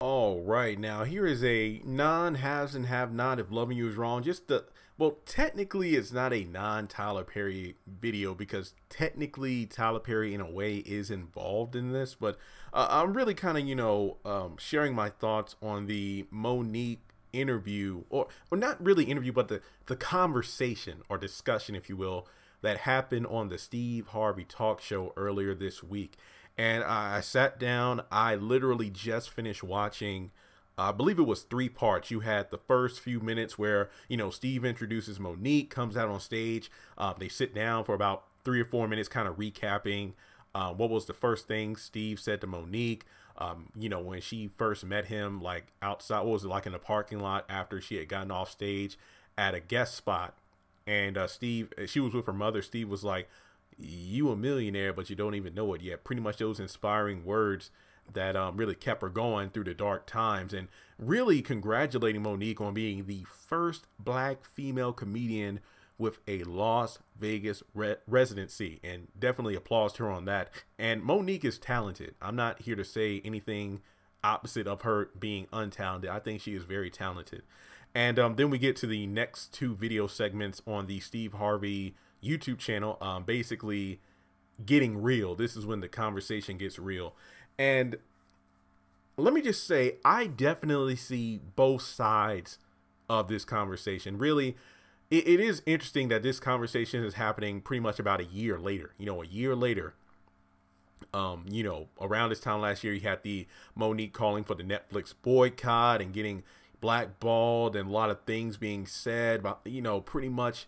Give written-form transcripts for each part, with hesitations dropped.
All right, now here is a non-haves and have-not if loving you is wrong. Well, technically it's not a non-Tyler Perry video because technically Tyler Perry in a way is involved in this, but I'm really kind of, sharing my thoughts on the Monique interview, or not really interview, but the conversation or discussion, if you will, that happened on the Steve Harvey talk show earlier this week. And I sat down. I literally just finished watching. I believe it was three parts. You had the first few minutes where Steve introduces Monique, comes out on stage. They sit down for about 3 or 4 minutes, kind of recapping what was the first thing Steve said to Monique. When she first met him, like outside, what was it, like in the parking lot after she had gotten off stage at a guest spot. And she was with her mother. Steve was like, "You a millionaire, but you don't even know it yet." Pretty much those inspiring words that really kept her going through the dark times, and really congratulating Monique on being the first black female comedian with a Las Vegas residency, and definitely applause to her on that. And Monique is talented. I'm not here to say anything opposite of her being untalented. I think she is very talented. And then we get to the next two video segments on the Steve Harvey YouTube channel, basically getting real. This is when the conversation gets real. And let me just say, I definitely see both sides of this conversation. Really, it is interesting that this conversation is happening pretty much about a year later. A year later, around this time last year, you had the Monique calling for the Netflix boycott and getting blackballed, and a lot of things being said about, pretty much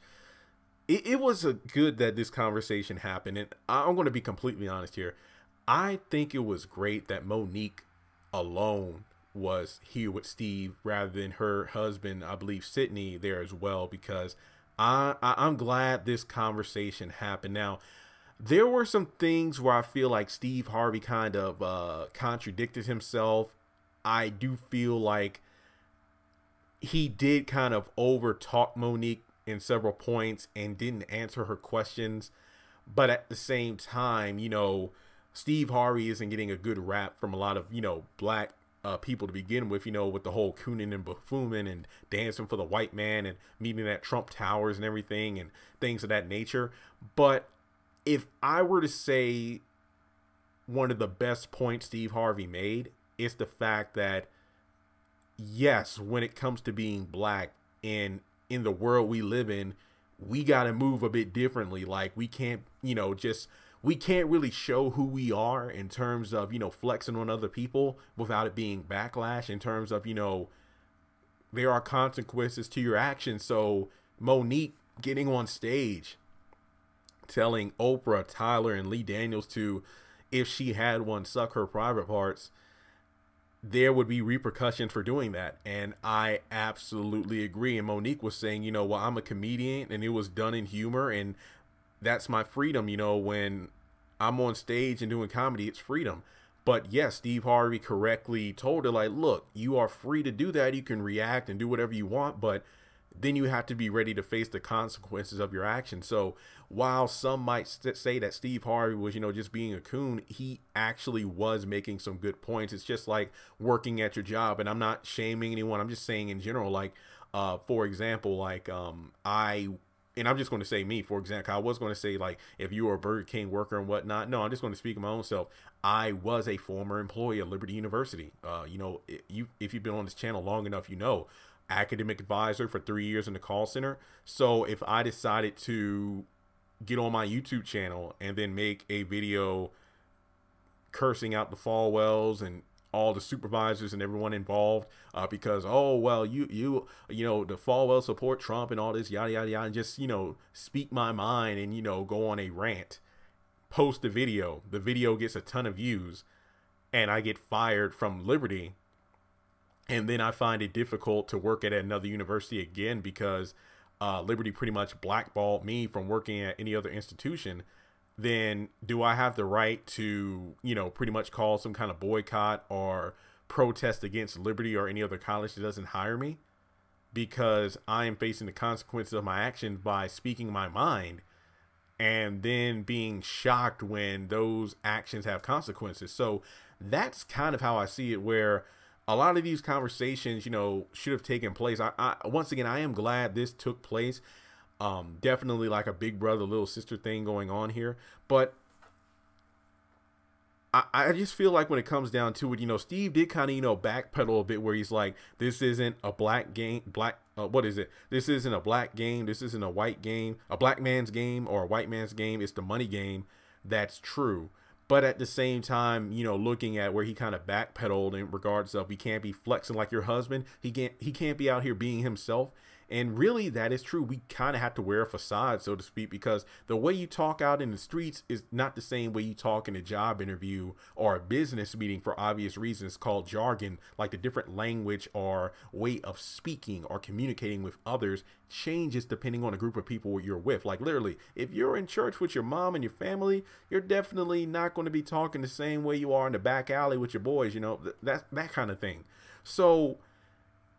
it was a good that this conversation happened. And I'm going to be completely honest here. I think it was great that Monique alone was here with Steve rather than her husband, I believe Sydney, there as well, because I'm glad this conversation happened. Now, there were some things where I feel like Steve Harvey kind of contradicted himself. I do feel like he did kind of over talk Monique in several points and didn't answer her questions. But at the same time, Steve Harvey isn't getting a good rap from a lot of, black people to begin with, with the whole cooning and buffooning and dancing for the white man and meeting at Trump Towers and everything and things of that nature. But if I were to say one of the best points Steve Harvey made, it's the fact that, yes, when it comes to being black in the world we live in, we got to move a bit differently. Like, we can't, we can't really show who we are in terms of, flexing on other people without it being backlash, in terms of, there are consequences to your actions. So Monique getting on stage, telling Oprah, Tyler, and Lee Daniels to, if she had one, suck her private parts, there would be repercussions for doing that. And I absolutely agree. And Monique was saying, well, I'm a comedian and it was done in humor, and that's my freedom. When I'm on stage and doing comedy, it's freedom. But yes, Steve Harvey correctly told her, like, look, you are free to do that. You can react and do whatever you want, but then you have to be ready to face the consequences of your actions. So while some might say that Steve Harvey was, just being a coon, he actually was making some good points. It's just like working at your job. And I'm not shaming anyone. I'm just saying in general, like, for example, like, and I'm just going to say me, for example. I was going to say, like, if you were a Burger King worker and whatnot. No, I'm just going to speak of my own self. I was a former employee at Liberty University. If you've been on this channel long enough, academic advisor for 3 years in the call center. So if I decided to get on my YouTube channel and then make a video cursing out the Falwells and all the supervisors and everyone involved, because, oh, well, the Falwell support Trump and all this yada yada yada, and just speak my mind and go on a rant, post the video gets a ton of views, and I get fired from Liberty, and then I find it difficult to work at another university again because Liberty pretty much blackballed me from working at any other institution, then do I have the right to, pretty much call some kind of boycott or protest against Liberty or any other college that doesn't hire me? Because I am facing the consequences of my actions by speaking my mind and then being shocked when those actions have consequences. So that's kind of how I see it, where a lot of these conversations, should have taken place. Once again, I am glad this took place. Definitely like a big brother, little sister thing going on here. But I just feel like when it comes down to it, Steve did kind of, backpedal a bit where he's like, this isn't a black game, what is it? This isn't a black game. This isn't a white game, a black man's game or a white man's game. It's the money game. That's true. But at the same time, looking at where he kind of backpedaled in regards of, he can't be flexing like your husband. He can't be out here being himself. And really, that is true. We kind of have to wear a facade, so to speak, because the way you talk out in the streets is not the same way you talk in a job interview or a business meeting for obvious reasons called jargon. Like the different language or way of speaking or communicating with others changes depending on the group of people you're with. Like literally, if you're in church with your mom and your family, you're definitely not going to be talking the same way you are in the back alley with your boys, that kind of thing. So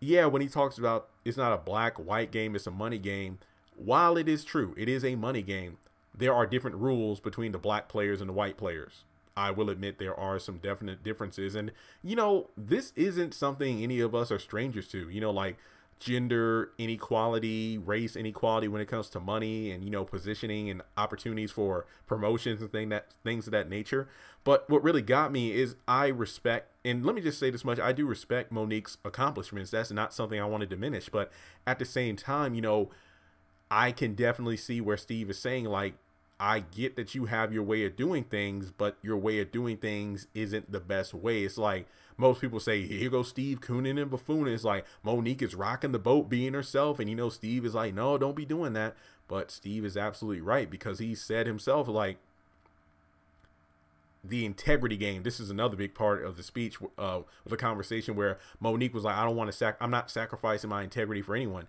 yeah, when he talks about it's not a black white game, it's a money game. While it is true, it is a money game, there are different rules between the black players and the white players. I will admit there are some definite differences. And, this isn't something any of us are strangers to, like gender inequality, race inequality when it comes to money and, positioning and opportunities for promotions and things of that nature. But what really got me is I respect, and let me just say this much, I do respect Monique's accomplishments. That's not something I want to diminish. But at the same time, I can definitely see where Steve is saying, like, I get that you have your way of doing things, but your way of doing things isn't the best way. It's like most people say, here goes Steve cooning and buffooning. It's like Monique is rocking the boat, being herself. And, Steve is like, no, don't be doing that. But Steve is absolutely right, because he said himself, like, the integrity game. This is another big part of the speech, the conversation where Monique was like, I don't want to I'm not sacrificing my integrity for anyone.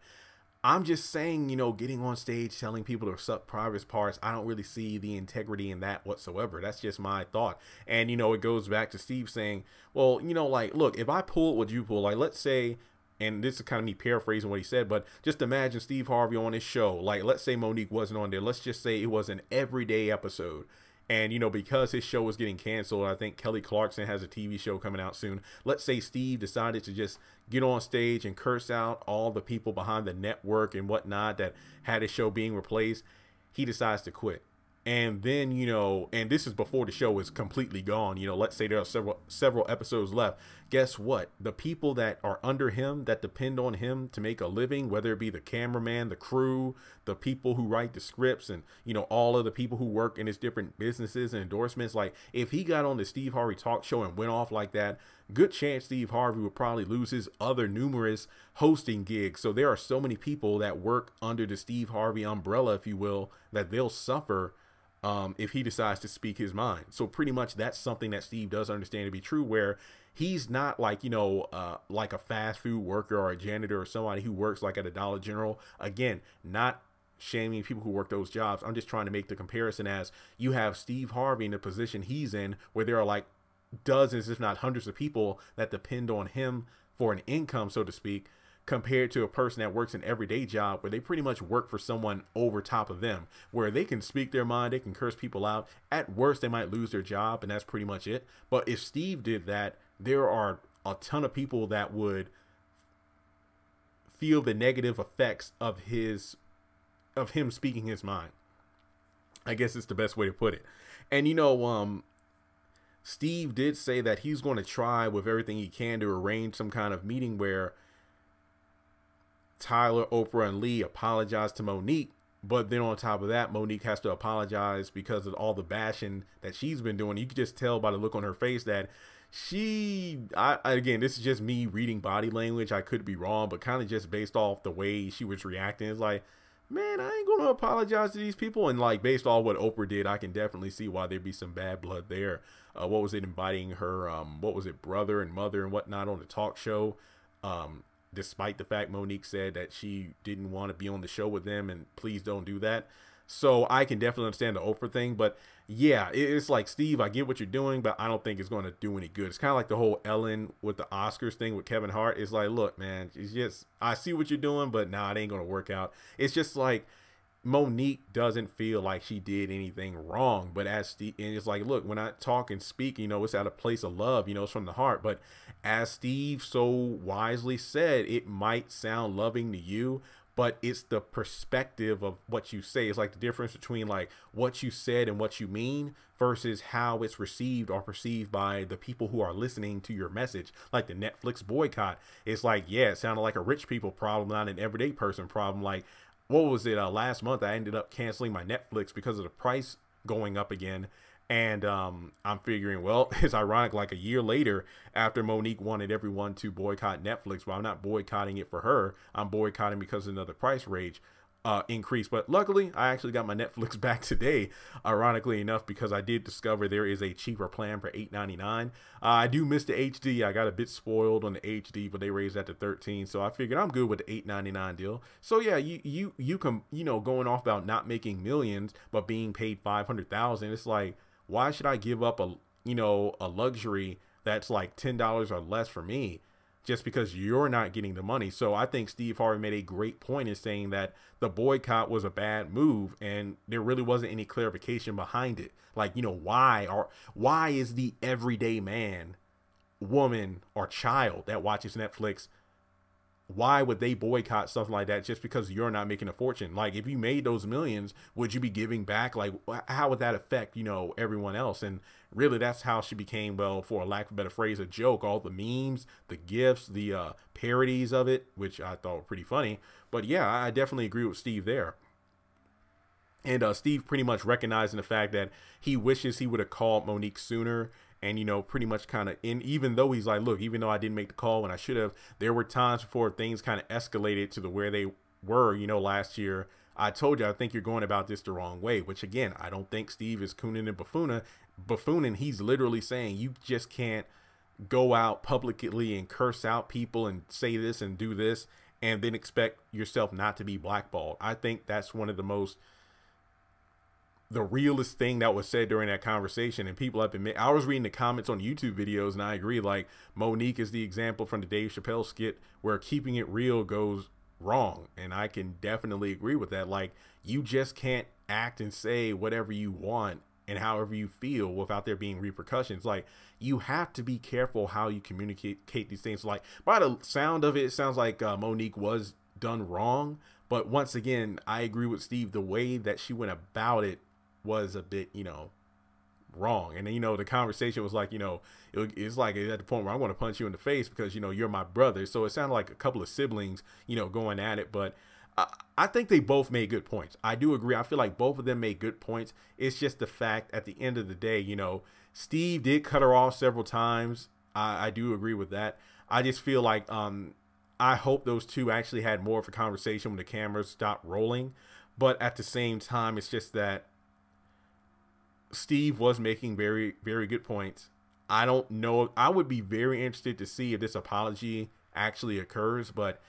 I'm just saying, getting on stage, telling people to suck private parts, I don't really see the integrity in that whatsoever. That's just my thought. And, it goes back to Steve saying, well, like, look, if I pull what you pull, like, let's say, and this is kind of me paraphrasing what he said, but just imagine Steve Harvey on his show. Like, let's say Monique wasn't on there. Let's just say it was an everyday episode. And, because his show was getting canceled, I think Kelly Clarkson has a TV show coming out soon. Let's say Steve decided to just get on stage and curse out all the people behind the network and whatnot that had his show being replaced. He decides to quit. And then, and this is before the show is completely gone. Let's say there are several episodes left. Guess what? The people that are under him, that depend on him to make a living, whether it be the cameraman, the crew, the people who write the scripts, and, all of the people who work in his different businesses and endorsements. Like, if he got on the Steve Harvey talk show and went off like that, good chance Steve Harvey would probably lose his other numerous hosting gigs. So there are so many people that work under the Steve Harvey umbrella, if you will, that they'll suffer if he decides to speak his mind. So pretty much that's something that Steve does understand to be true, where he's not like, like a fast food worker or a janitor or somebody who works like at a Dollar General. Again, not shaming people who work those jobs. I'm just trying to make the comparison as you have Steve Harvey in the position he's in, where there are like dozens, if not hundreds of people that depend on him for an income, so to speak, compared to a person that works an everyday job where they pretty much work for someone over top of them, where they can speak their mind, they can curse people out. At worst, they might lose their job, and that's pretty much it. But if Steve did that, there are a ton of people that would feel the negative effects of him speaking his mind. I guess it's the best way to put it. And Steve did say that he's going to try with everything he can to arrange some kind of meeting where Tyler, Oprah, and Lee apologize to Monique, but then on top of that, Monique has to apologize because of all the bashing that she's been doing. You can just tell by the look on her face that again, this is just me reading body language. I could be wrong, but kind of just based off the way she was reacting, it's like, man, I ain't going to apologize to these people. And like, based on what Oprah did, I can definitely see why there'd be some bad blood there. What was it, inviting her, brother and mother and whatnot on the talk show? Despite the fact Monique said that she didn't want to be on the show with them and please don't do that. So I can definitely understand the Oprah thing. But yeah, it's like, Steve, I get what you're doing, but I don't think it's going to do any good. It's kind of like the whole Ellen with the Oscars thing with Kevin Hart. It's like, look, man, it's just, I see what you're doing, but nah, it ain't going to work out. It's just like, Monique doesn't feel like she did anything wrong, but as Steve, and it's like, look, when I talk and speak, it's at a place of love, it's from the heart. But as Steve so wisely said, it might sound loving to you, but it's the perspective of what you say. It's like the difference between like what you said and what you mean versus how it's received or perceived by the people who are listening to your message. Like the Netflix boycott, it's like, yeah, it sounded like a rich people problem, not an everyday person problem. Like, what was it? Last month, I ended up canceling my Netflix because of the price going up again. And I'm figuring, well, it's ironic, like a year later, after Monique wanted everyone to boycott Netflix, but I'm not boycotting it for her. I'm boycotting because of another price rage increase. But luckily, I actually got my Netflix back today, ironically enough, because I did discover there is a cheaper plan for $8.99. I do miss the HD. I got a bit spoiled on the HD, but they raised that to $13. So I figured I'm good with the $8.99 deal. So yeah, you can, going off about not making millions, but being paid $500,000. It's like, why should I give up a luxury that's like $10 or less for me just because you're not getting the money? So I think Steve Harvey made a great point in saying that the boycott was a bad move and there really wasn't any clarification behind it. Like, why is the everyday man, woman, or child that watches Netflix, why would they boycott something like that just because you're not making a fortune? Like, if you made those millions, would you be giving back? Like, how would that affect, everyone else? And really, that's how she became, well, for a lack of a better phrase, a joke. All the memes, the gifs, the parodies of it, which I thought were pretty funny. But yeah, I definitely agree with Steve there. And Steve pretty much recognizing the fact that he wishes he would have called Monique sooner. And, pretty much kind of, even though he's like, look, even though I didn't make the call when I should have, there were times before things kind of escalated to where they were, last year. I told you, I think you're going about this the wrong way, which again, I don't think Steve is cooning and buffooning. He's literally saying you just can't go out publicly and curse out people and say this and do this and then expect yourself not to be blackballed. I think that's one of the realest thing that was said during that conversation. And people have been, I was reading the comments on YouTube videos and I agree, like Monique is the example from the Dave Chappelle skit where keeping it real goes wrong. And I can definitely agree with that. Like, you just can't act and say whatever you want and however you feel without there being repercussions. Like, you have to be careful how you communicate these things. Like, by the sound of it, it sounds like Monique was done wrong. But once again, I agree with Steve. The way that she went about it was a bit, wrong. And then, the conversation was like, it's like at the point where I want to punch you in the face because, you're my brother. So it sounded like a couple of siblings, going at it. But I think they both made good points. I do agree. I feel like both of them made good points. It's just the fact at the end of the day, Steve did cut her off several times. I do agree with that. I just feel like I hope those two actually had more of a conversation when the cameras stopped rolling. But at the same time, it's just that Steve was making very, very good points. I don't know. I would be very interested to see if this apology actually occurs. But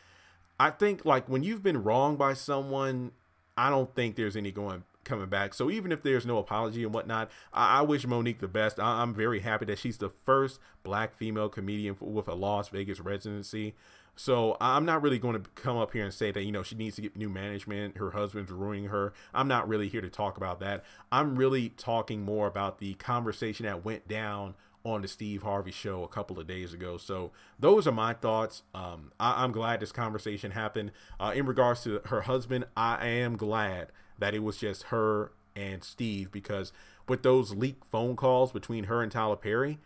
I think, like, when you've been wronged by someone, I don't think there's any coming back. So even if there's no apology and whatnot, I wish Monique the best. I'm very happy that she's the first black female comedian with a Las Vegas residency. So I'm not really going to come up here and say that, she needs to get new management. Her husband's ruining her. I'm not really here to talk about that. I'm really talking more about the conversation that went down on the Steve Harvey show a couple of days ago. So those are my thoughts. I'm glad this conversation happened. In regards to her husband, I am glad that it was just her and Steve, because with those leaked phone calls between her and Tyler Perry,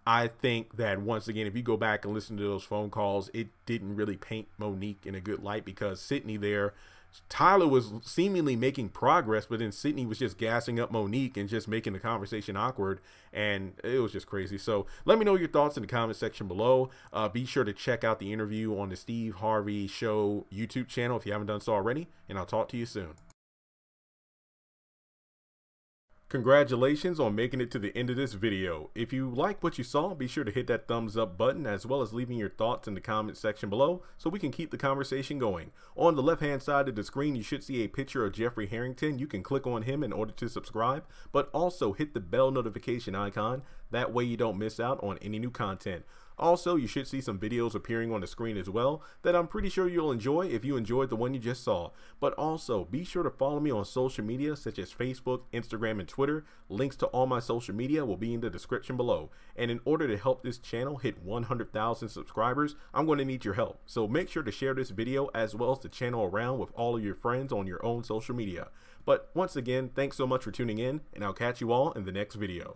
I think that once again, if you go back and listen to those phone calls, it didn't really paint Monique in a good light, because Sydney there, Tyler was seemingly making progress, but then Sydney was just gassing up Monique and just making the conversation awkward, and it was just crazy. So let me know your thoughts in the comment section below. Be sure to check out the interview on the Steve Harvey Show YouTube channel if you haven't done so already, and I'll talk to you soon. Congratulations on making it to the end of this video. If you like what you saw, be sure to hit that thumbs up button, as well as leaving your thoughts in the comment section below so we can keep the conversation going. On the left hand side of the screen, you should see a picture of Jeffrey Harrington. You can click on him in order to subscribe, but also hit the bell notification icon. That way you don't miss out on any new content. Also, you should see some videos appearing on the screen as well that I'm pretty sure you'll enjoy if you enjoyed the one you just saw. But also, be sure to follow me on social media such as Facebook, Instagram, and Twitter. Links to all my social media will be in the description below. And in order to help this channel hit 100,000 subscribers, I'm going to need your help. So make sure to share this video as well as the channel around with all of your friends on your own social media. But once again, thanks so much for tuning in, and I'll catch you all in the next video.